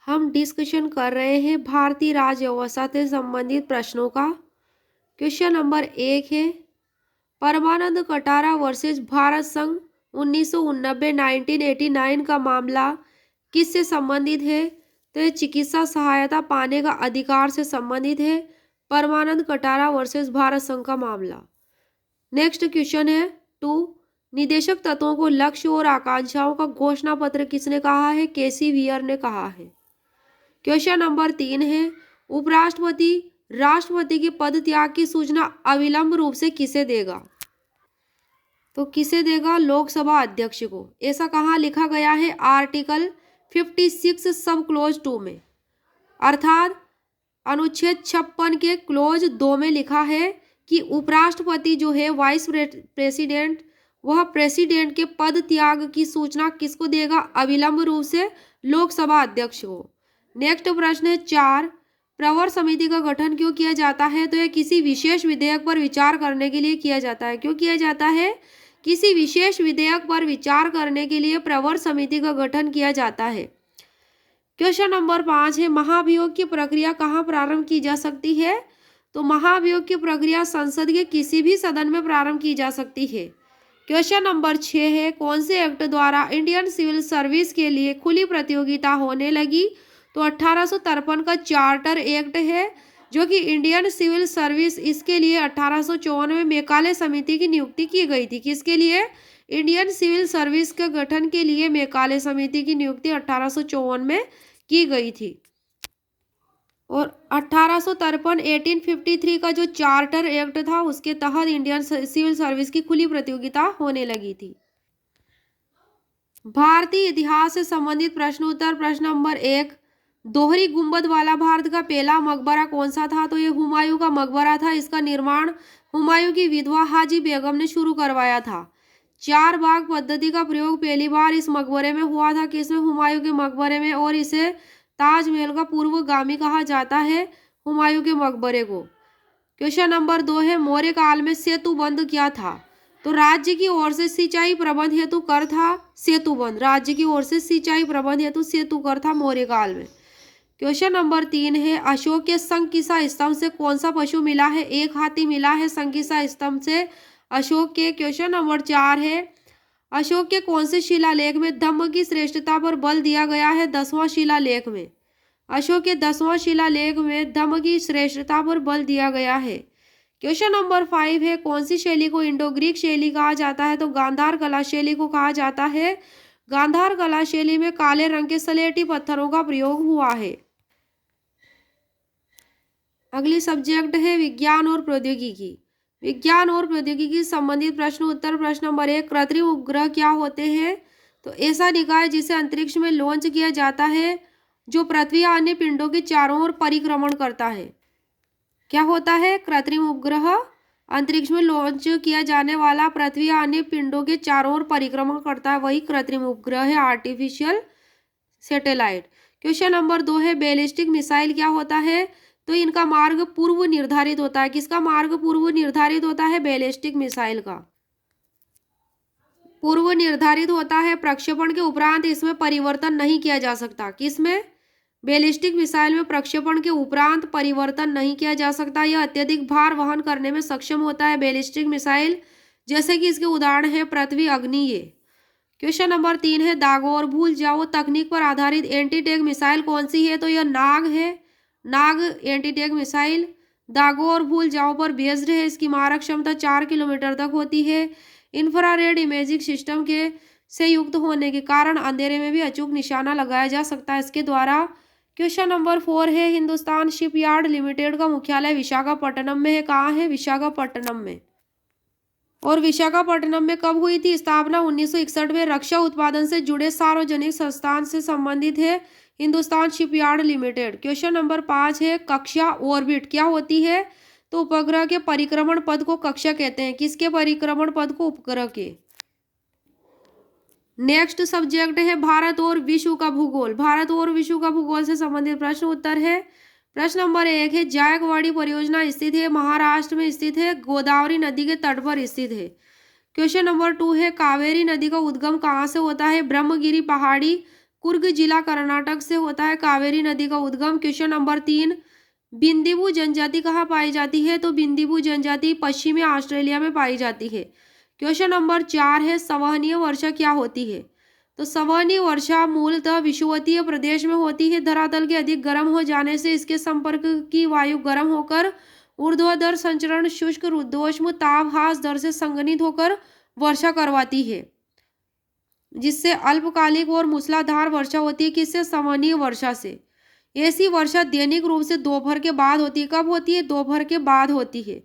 हम डिस्कशन कर रहे हैं भारतीय राज्य व्यवस्था से संबंधित प्रश्नों का। क्वेश्चन नंबर 1 है, परमानंद कटारा वर्सेस भारत संघ 1989 1989 का मामला किससे संबंधित है? तो ये चिकित्सा सहायता पाने का अधिकार से संबंधित है। परमानंद कटारा वर्सेस भारत संघ का मामला। नेक्स्ट क्वेश्चन है 2, निदेशक तत्वों को लक्ष्य और आकांक्षाओं का घोषणा पत्र किसने कहा है? केसी वियर ने कहा है। क्वेश्चन नंबर 3 है, उपराष्ट्रपति राष्ट्रपति के पद त्याग की सूचना अविलंब रूप से किसे देगा? तो किसे देगा? लोकसभा अध्यक्ष को। ऐसा कहाँ लिखा गया है? आर्टिकल 56 सब क्लोज 2 में, अर्थात अनुच्छेद 56 के क्लोज 2 में लिखा है कि उपराष्ट्रपति जो है वाइस प्रेसिडेंट, वह प्रेसिडेंट के पद त्याग की सूचना किसको देगा? अविलंब रूप से लोकसभा अध्यक्ष को। नेक्स्ट प्रश्न है 4, प्रवर समिति का गठन क्यों किया जाता है? तो यह किसी विशेष विधेयक पर विचार करने के लिए किया जाता है। क्यों किया जाता है? किसी विशेष विधेयक पर विचार करने के लिए प्रवर समिति का गठन किया जाता है। क्वेश्चन नंबर 5 है, महाभियोग की प्रक्रिया कहाँ प्रारंभ की जा सकती है? तो महाभियोग की प्रक्रिया संसद के किसी भी सदन में प्रारंभ की जा सकती है। क्वेश्चन नंबर 6 है, कौन से एक्ट द्वारा इंडियन सिविल सर्विस के लिए खुली प्रतियोगिता होने लगी? तो 1853 का चार्टर एक्ट है जो कि इंडियन सिविल सर्विस, इसके लिए 1854 में मेकाले समिति की नियुक्ति की गई थी। किसके लिए? इंडियन सिविल सर्विस के गठन के लिए मेकाले समिति की नियुक्ति 1854 में की गई थी। और 1853 1853 का जो चार्टर एक्ट था उसके तहत इंडियन सिविल सर्विस की खुली प्रतियोगिता होने लगी थी। भारतीय इतिहास से संबंधित प्रश्न उत्तर। प्रश्न नंबर 1, दोहरी गुंबद वाला भारत का पहला मकबरा कौन सा था? तो ये हुमायूं का मकबरा था। इसका निर्माण हुमायूं की विधवा हाजी बेगम ने शुरू करवाया था। 4 भाग पद्धति का प्रयोग पहली बार इस मकबरे में हुआ था। किसमें? हुमायूं के मकबरे में। और इसे ताजमहल का पूर्वगामी कहा जाता है, हुमायूं के मकबरे को। क्वेश्चन नंबर 2 है, मौर्य काल में सेतुबंध क्या था? तो राज्य की ओर से सिंचाई प्रबंध हेतु कर था सेतुबंध। राज्य की ओर से सिंचाई प्रबंध हेतु सेतु कर था मौर्य काल में। क्वेश्चन नंबर 3 है, अशोक के संकिसा स्तंभ से कौन सा पशु मिला है? एक हाथी मिला है संकिसा स्तंभ से अशोक के। क्वेश्चन नंबर 4 है, अशोक के कौन से शिलालेख में धम्म की श्रेष्ठता पर बल दिया गया है? 10वां शिलालेख में। अशोक के 10वां शिलालेख में धम्म की श्रेष्ठता पर बल दिया गया है। क्वेश्चन नंबर 5 है, कौन सी शैली को इंडो ग्रीक शैली कहा जाता है? तो गांधार कला शैली को कहा जाता है। गांधार कला शैली में काले रंग के सलेटी पत्थरों का प्रयोग हुआ है। अगली सब्जेक्ट है विज्ञान और प्रौद्योगिकी। विज्ञान और प्रौद्योगिकी संबंधित प्रश्न उत्तर। प्रश्न नंबर 1, कृत्रिम उपग्रह क्या होते हैं? तो ऐसा निकाय जिसे अंतरिक्ष में लॉन्च किया जाता है जो पृथ्वी या अन्य पिंडों के चारों ओर परिक्रमण करता है। क्या होता है? कृत्रिम उपग्रह, अंतरिक्ष में लॉन्च किया जाने वाला पृथ्वी या अन्य पिंडों के चारों ओर परिक्रमण करता है, वही कृत्रिम उपग्रह है, आर्टिफिशियल सैटेलाइट। क्वेश्चन नंबर 2 है, बैलिस्टिक मिसाइल क्या होता है? तो इनका मार्ग पूर्व निर्धारित होता है। किसका मार्ग पूर्व निर्धारित होता है? बैलिस्टिक मिसाइल का पूर्व निर्धारित होता है। प्रक्षेपण के उपरांत इसमें परिवर्तन नहीं किया जा सकता। किसमें? बैलिस्टिक मिसाइल में प्रक्षेपण के उपरांत परिवर्तन नहीं किया जा सकता। यह अत्यधिक भार वहन करने में सक्षम होता है बैलिस्टिक मिसाइल, जैसे कि इसके उदाहरण है पृथ्वी, अग्नि। ये क्वेश्चन नंबर 3 है, दागो और भूल जाओ तकनीक पर आधारित एंटी टैंक मिसाइल कौन सी है? तो यह नाग है, नाग एंटी टैंक मिसाइल दागो और भूल जाओ पर बेस्ड है। इसकी मारक क्षमता 4 किलोमीटर तक होती है। इंफ्रारेड इमेजिंग सिस्टम के से युक्त होने के कारण अंधेरे में भी अचूक निशाना लगाया जा सकता है इसके द्वारा। क्वेश्चन नंबर 4 है, हिंदुस्तान शिपयार्ड लिमिटेड का मुख्यालय विशाखापट्टनम में है। कहाँ है? विशाखापट्टनम में। और विशाखापट्टनम में कब हुई थी स्थापना? 1961 में। रक्षा उत्पादन से जुड़े सार्वजनिक संस्थान से संबंधित है Hindustan shipyard limited. Question number 5 है, कक्षा ऑर्बिट क्या होती है? तो उपग्रह के परिक्रमण पथ को कक्षा कहते हैं। किसके परिक्रमण पथ को? उपग्रह के। नेक्स्ट सब्जेक्ट है भारत और विश्व का भूगोल। भारत और विश्व का भूगोल से संबंधित प्रश्न उत्तर है। प्रश्न नंबर 1 है, जायकवाड़ी परियोजना स्थित है महाराष्ट्र में स्थित है, गोदावरी नदी के तट पर स्थित है। क्वेश्चन नंबर 2 है, कावेरी नदी का उद्गम कहाँ से होता है? ब्रह्मगिरी पहाड़ी कुर्ग जिला कर्नाटक से होता है। कावेरी नदी का उद्गम। क्वेश्चन नंबर 3, बिंदिबू जनजाति कहाँ पाई जाती है? तो बिंदिबू जनजाति पश्चिमी ऑस्ट्रेलिया में पाई जाती है। क्वेश्चन नंबर 4 है, संवहनीय वर्षा क्या होती है? तो संवहनीय वर्षा मूलतः विषुवतीय प्रदेश में होती है। धरातल के अधिक गर्म हो जाने से इसके संपर्क की वायु गर्म होकर ऊर्ध्वाधर संचरण शुष्क रुद्धोष्म ताप ह्रास दर से संघनित होकर वर्षा करवाती है, जिससे अल्पकालिक और मूसलाधार वर्षा होती है। किससे? संवहनीय वर्षा से। ऐसी वर्षा दैनिक रूप से दोपहर के बाद होती है। कब होती है? दोपहर के बाद होती है।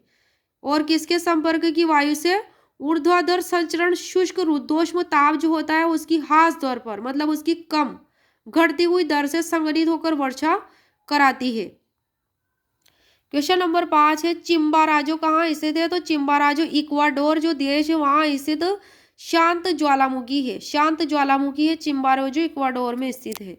और किसके संपर्क की वायु से? ऊर्ध्वाधर संचरण शुष्क रुद्धोष्म ताप जो होता है उसकी ह्रास दर पर, मतलब उसकी कम घटती हुई दर से संघनित होकर वर्षा कराती है। क्वेश्चन नंबर 5 है, चिम्बाराजो कहाँ स्थित है? तो चिम्बाराजो इक्वाडोर जो देश है वहां स्थित शांत ज्वालामुखी है। शांत ज्वालामुखी है चिम्बाराजो, इक्वाडोर में स्थित है।